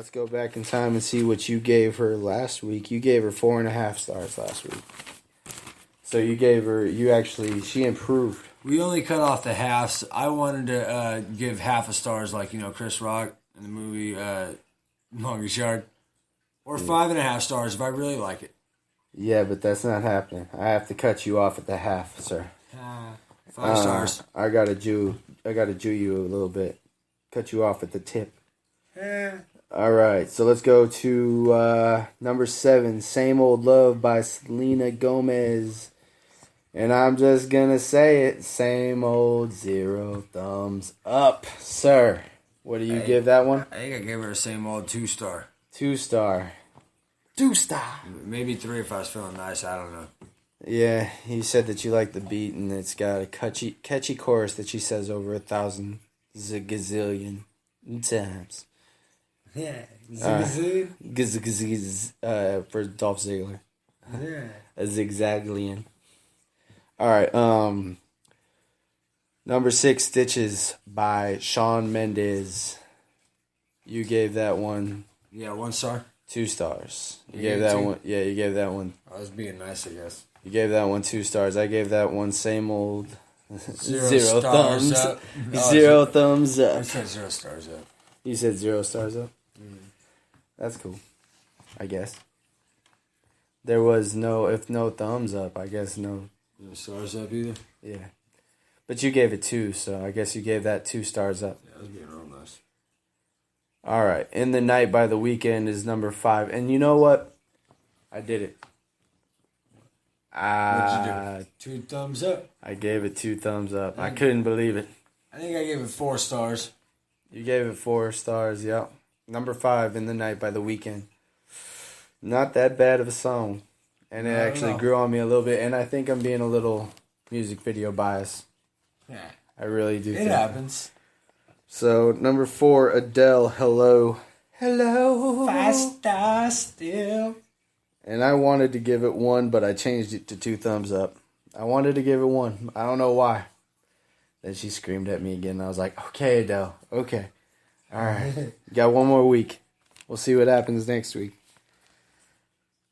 let's go back in time and see what you gave her last week. You gave her 4.5 stars last week. So you gave her, she improved. We only cut off the halves. I wanted to give half a stars like, Chris Rock in the movie Longest Yard. Or 5.5 stars if I really like it. Yeah, but that's not happening. I have to cut you off at the half, sir. 5 stars. I gotta Jew you a little bit. Cut you off at the tip. All right, so let's go to number 7, Same Old Love by Selena Gomez. And I'm just gonna say it, same old 0 thumbs up, sir. What do you give that one? I think I gave her the same old 2 star. 2 star. 2 star. Maybe 3 if I was feeling nice. I don't know. Yeah, you said that you like the beat, and it's got a catchy chorus that she says over 1,000 gazillion times. Yeah, for Dolph Ziggler. Yeah. A zigzaglian. All right, number 6, Stitches by Shawn Mendes. You gave that one... Yeah, 1 star. 2 stars. You gave that one... Yeah, you gave that one... I was being nice, I guess. You gave that one 2 stars. I gave that one same old... 0 thumbs up. 0 thumbs up. I said 0 stars up. You said 0 stars up? That's cool. I guess. There was no thumbs up, I guess no... No stars up either? Yeah. But you gave it 2, so I guess you gave that 2 stars up. Yeah, I was being real nice. All right. In the Night by The Weeknd is number 5. And you know what? I did it. What'd you do? 2 thumbs up? I gave it 2 thumbs up. I couldn't believe it. I think I gave it 4 stars. You gave it 4 stars, yep. Number 5, In the Night by The Weeknd. Not that bad of a song. And it actually grew on me a little bit. And I think I'm being a little music video biased. Yeah. I really do. It happens. So, number 4, Adele, Hello. Hello. Faster still. And I wanted to give it 1, but I changed it to 2 thumbs up. I wanted to give it 1. I don't know why. Then she screamed at me again. And I was like, okay, Adele. Okay. All right. You got 1 more week. We'll see what happens next week.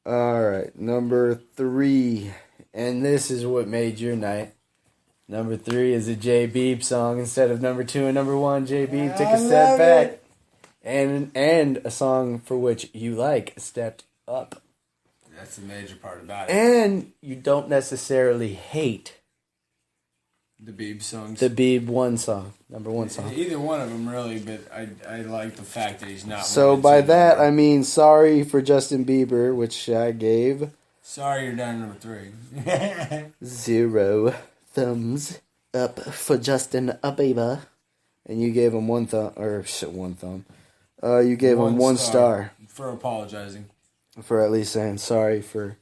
All right. Number 3. And this is what made your night. Number 3 is a J Beeb song instead of number 2 and number 1. J Beeb took a step back. And a song for which you like, Stepped Up. That's the major part about it. And you don't necessarily hate the Beeb songs. The Beeb 1 song, number 1 song. Either one of them, really, but I like the fact that he's not. So by that, I mean Sorry for Justin Bieber, which I gave... Sorry you're down to number 3. 0 thumbs up for Justin Bieber. And you gave him 1 thumb, or 1 thumb. You gave him 1 star. For apologizing. For at least saying sorry for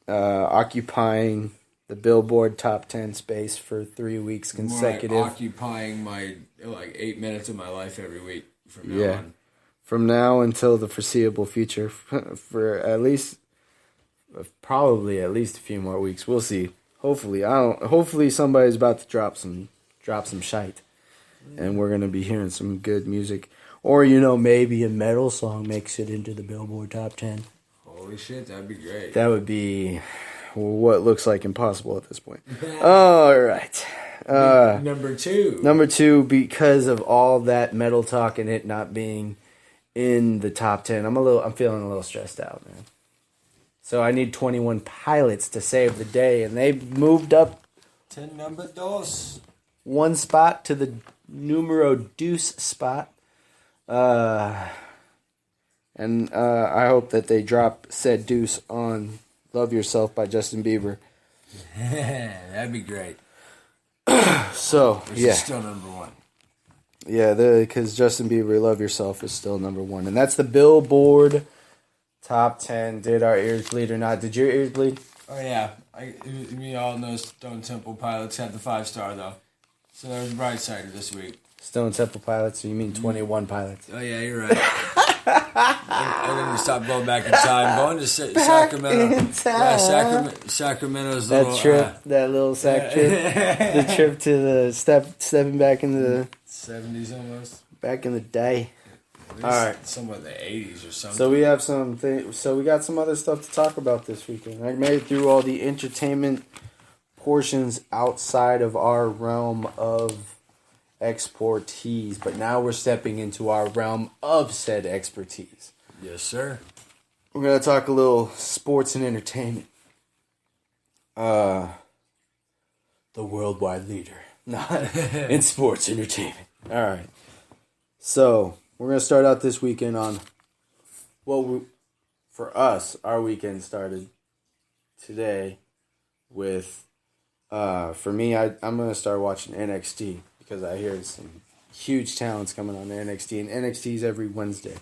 occupying the Billboard Top 10 space for 3 weeks consecutive. More like occupying my 8 minutes of my life every week from now on. From now until the foreseeable future, for at least, probably at least a few more weeks. We'll see. Hopefully somebody's about to drop some shite, and we're gonna be hearing some good music, or maybe a metal song makes it into the Billboard Top 10. Holy shit, that'd be great. That would be what looks like impossible at this point. All right. Number 2. Number 2, because of all that metal talk and it not being in the top 10, I'm feeling a little stressed out, man. So I need 21 Pilots to save the day, and they moved up 10 number 2. 1 spot to the numero deuce spot. And I hope that they drop said deuce on Love Yourself by Justin Bieber. That'd be great. So, Which is still number 1. Yeah, because Justin Bieber, Love Yourself is still number 1. And that's the Billboard Top 10. Did our ears bleed or not? Did your ears bleed? Oh, yeah. We all know Stone Temple Pilots had the 5 star, though. So there's a bright side this week. Stone Temple Pilots, or you mean 21 Pilots? Oh, yeah, you're right. I'm going to stop going back in time. Going to Sacramento. Yeah, Sacramento's that little... trip, that little sack trip. The trip to the stepping back in the... 70s almost. Back in the day. All right. Somewhat in the 80s or something. So we have we got some other stuff to talk about this weekend. I made it through all the entertainment portions outside of our realm of expertise, but now we're stepping into our realm of said expertise. Yes, sir. We're gonna talk a little sports and entertainment. The worldwide leader, not in sports entertainment. All right. So we're gonna start out this weekend on for us, our weekend started today with. For me, I'm gonna start watching NXT because I hear some huge talents coming on to NXT, and NXT's every Wednesday.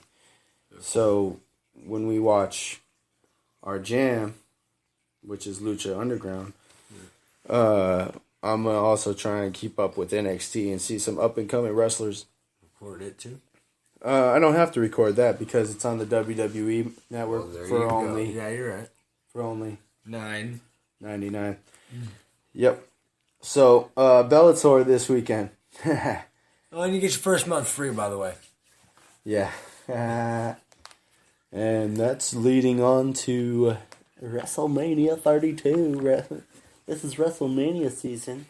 So when we watch our jam, which is Lucha Underground, I'm gonna also try and keep up with NXT and see some up and coming wrestlers. Record it too. I don't have to record that because it's on the WWE network for only. Yeah, you're right. For only $9.99. Yep. So Bellator this weekend. Oh, and you get your first month free, by the way. Yeah. And that's leading on to WrestleMania 32. This is WrestleMania season.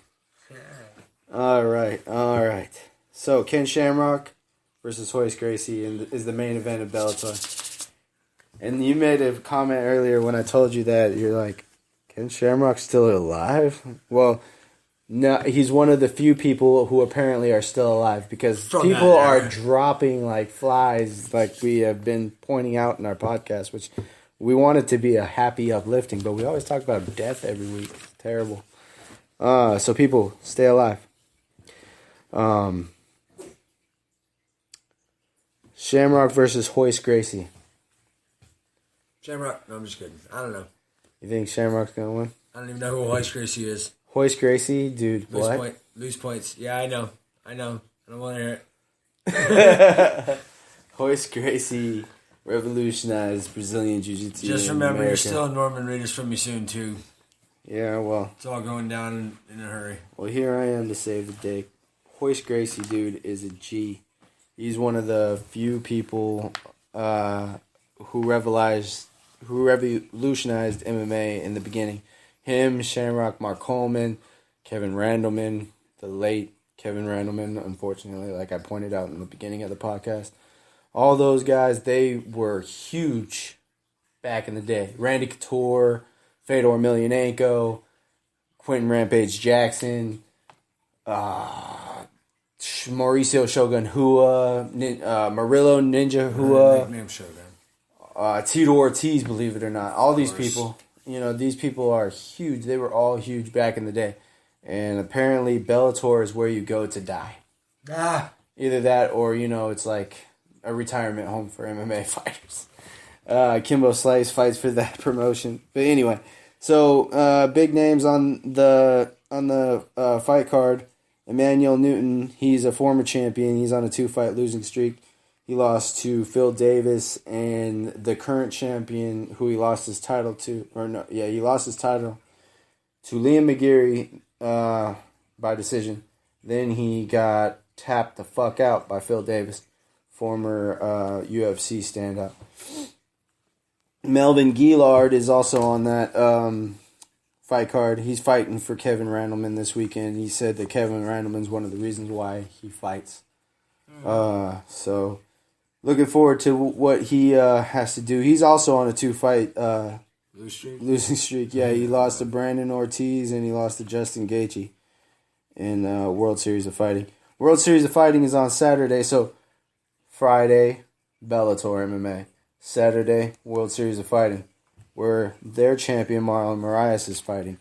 All right. So Ken Shamrock versus Royce Gracie is the main event of Bellator. And you made a comment earlier when I told you that. You're like, Ken Shamrock's still alive? Well, no, he's one of the few people who apparently are still alive because people are dropping like flies, like we have been pointing out in our podcast, which we want it to be a happy uplifting, but we always talk about death every week. It's terrible. So people, stay alive. Shamrock versus Royce Gracie. Shamrock? No, I'm just kidding. I don't know. You think Shamrock's going to win? I don't even know who Royce Gracie is. Royce Gracie, dude, what? Loose points. Yeah, I know. I don't want to hear it. Royce Gracie revolutionized Brazilian Jiu-Jitsu. Just remember, you're still Norman Reedus from me soon, too. Yeah, well. It's all going down in a hurry. Well, here I am to save the day. Royce Gracie, dude, is a G. He's one of the few people who revolutionized MMA in the beginning. Him, Shamrock, Mark Coleman, Kevin Randleman, the late Kevin Randleman, unfortunately, like I pointed out in the beginning of the podcast. All those guys, they were huge back in the day. Randy Couture, Fedor Emelianenko, Quentin Rampage Jackson, Mauricio Shogun Hua, Murillo Ninja Hua, Nickname Shogun. Tito Ortiz, believe it or not. All these people, these people are huge. They were all huge back in the day. And apparently Bellator is where you go to die. Either that or, it's like a retirement home for MMA fighters. Kimbo Slice fights for that promotion. But anyway, so big names on the fight card. Emmanuel Newton, he's a former champion. He's on a 2-fight losing streak. He lost to Phil Davis, and the current champion, who he lost his title to, he lost his title to Liam McGeary by decision. Then he got tapped the fuck out by Phil Davis, former UFC standout. Melvin Gillard is also on that fight card. He's fighting for Kevin Randleman this weekend. He said that Kevin Randleman's one of the reasons why he fights. So looking forward to what he has to do. He's also on a 2-fight losing streak. Yeah, he lost to Brandon Ortiz and he lost to Justin Gaethje in World Series of Fighting. World Series of Fighting is on Saturday, so Friday, Bellator MMA. Saturday, World Series of Fighting, where their champion Marlon Moraes is fighting.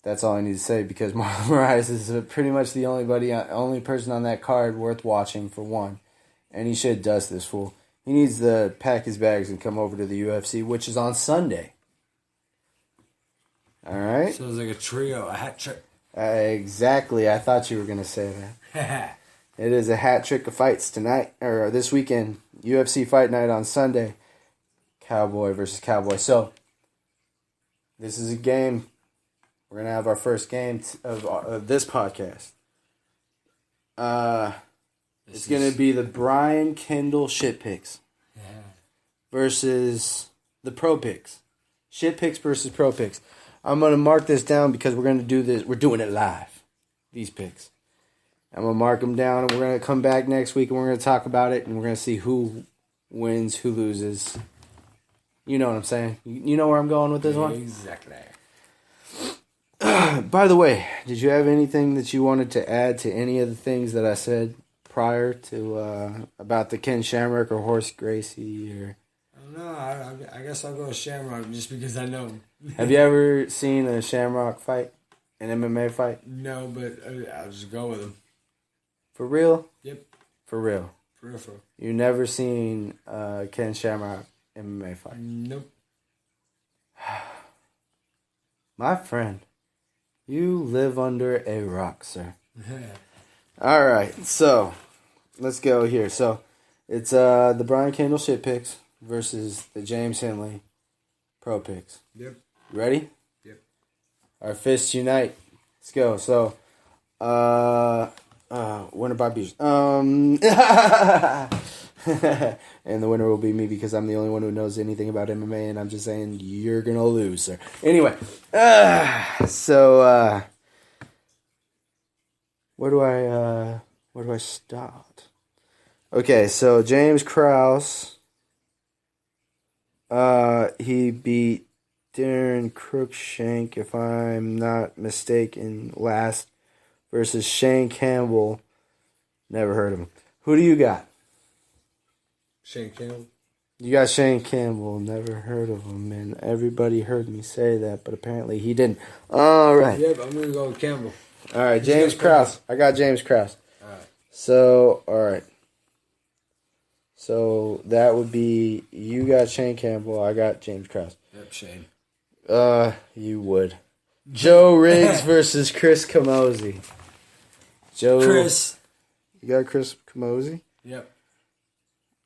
That's all I need to say because Marlon Moraes is pretty much the only person on that card worth watching for one. And he should dust this fool. He needs to pack his bags and come over to the UFC, which is on Sunday. All right? So it's like a trio, a hat trick. Exactly. I thought you were going to say that. It is a hat trick of fights tonight, or this weekend. UFC Fight Night on Sunday. Cowboy versus Cowboy. So, this is a game. We're going to have our first game of this podcast. And It's going to be the Brian Kendall shit picks versus the pro picks. Shit picks versus pro picks. I'm going to mark this down because we're going to do this. We're doing it live. These picks. I'm going to mark them down, and we're going to come back next week, and we're going to talk about it, and we're going to see who wins, who loses. You know what I'm saying? You know where I'm going with this one? Exactly. By the way, did you have anything that you wanted to add to any of the things that I said prior to about the Ken Shamrock or Horace Gracie? Or I don't know. I guess I'll go with Shamrock just because I know him. have you ever seen a Shamrock fight, an MMA fight? No, but I'll just go with him. For real? Yep. For real. For real. You never seen Ken Shamrock MMA fight? Nope. My friend, you live under a rock, sir. All right, so let's go here. So it's the Brian Kendall shit picks versus the James Henley pro picks. Yep. Ready? Yep. Our fists unite. Let's go. So, winner by beach. And the winner will be me because I'm the only one who knows anything about MMA, and I'm just saying you're gonna lose, sir. Anyway, so where do I start? Okay, so James Krause, he beat Darren Cruikshank, if I'm not mistaken, last versus Shane Campbell. Never heard of him. Who do you got? Shane Campbell. You got Shane Campbell. Never heard of him, and everybody heard me say that, but apparently he didn't. All right. Yep, I'm going to go with Campbell. All right, James Krause. I got James Krause. All right. So, all right. So that would be you got Shane Campbell. I got James Krause. Yep, Shane. You would. Joe Riggs versus Chris Camozzi. Chris. You got Chris Camozzi? Yep.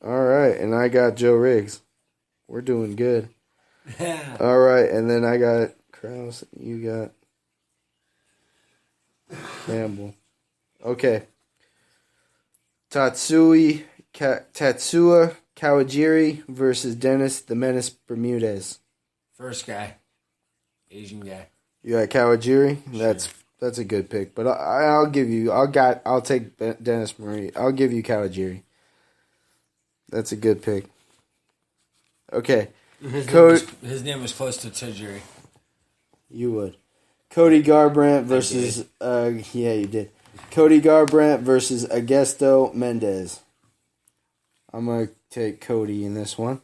All right, and I got Joe Riggs. We're doing good. All right, and then I got Krause. You got Campbell. Okay. Tatsuya Kawajiri versus Dennis the Menace Bermudez. First guy. Asian guy. You got Kawajiri? Sure. That's a good pick, but I'll give you. I'll take Dennis Marie. I'll give you Kawajiri. That's a good pick. Okay. His name was close to Tajiri. You would. Cody Garbrandt versus yeah, you did. Cody Garbrandt versus Augusto Mendez. I'm gonna take Cody in this one.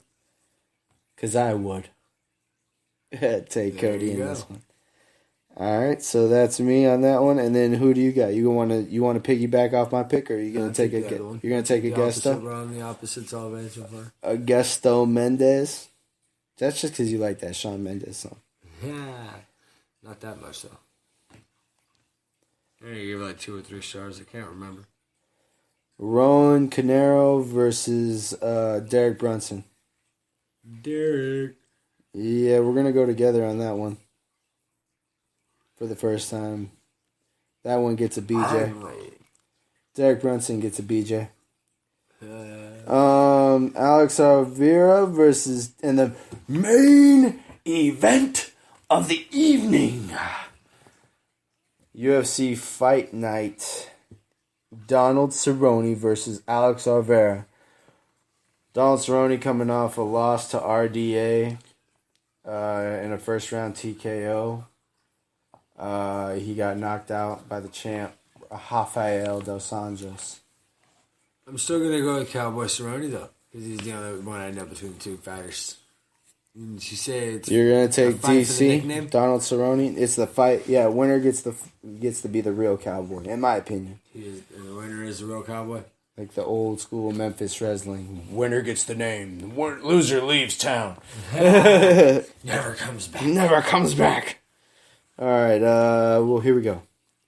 Cause I would. Take Cody in this one. Alright, so that's me on that one. And then who do you got? You wanna piggyback off my pick, or are you gonna take a Augusto? We're on the opposites already so far. Augusto Mendez. That's just because you like that Shawn Mendes song. Yeah. Not that much, though. I think I gave it like 2 or 3 stars. I can't remember. Rowan Canero versus Derek Brunson. Derek. Yeah, we're going to go together on that one. For the first time. That one gets a BJ. Derek Brunson gets a BJ. Alex Oliveira versus in the main event of the evening. UFC Fight Night. Donald Cerrone versus Alex Oliveira. Donald Cerrone coming off a loss to RDA in a first round TKO. He got knocked out by the champ, Rafael Dos Anjos. I'm still going to go with Cowboy Cerrone, though, because he's the only one I know between the two fighters. Did you say it's you're going to take DC? Donald Cerrone? It's the fight. Yeah, winner gets to be the real cowboy, in my opinion. The winner is the real cowboy? Like the old school Memphis wrestling. Winner gets the name. Loser leaves town. Never comes back. Never comes back. All right, well, here we go.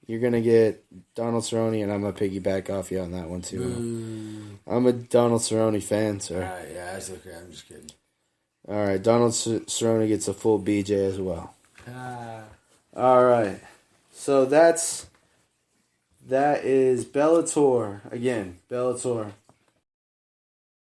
You're going to get Donald Cerrone, and I'm going to piggyback off you on that one, too. I'm a Donald Cerrone fan, sir. All right, yeah, that's okay. I'm just kidding. All right, Donald Cerrone gets a full BJ as well. All right. So that's that is Bellator. Again, Bellator.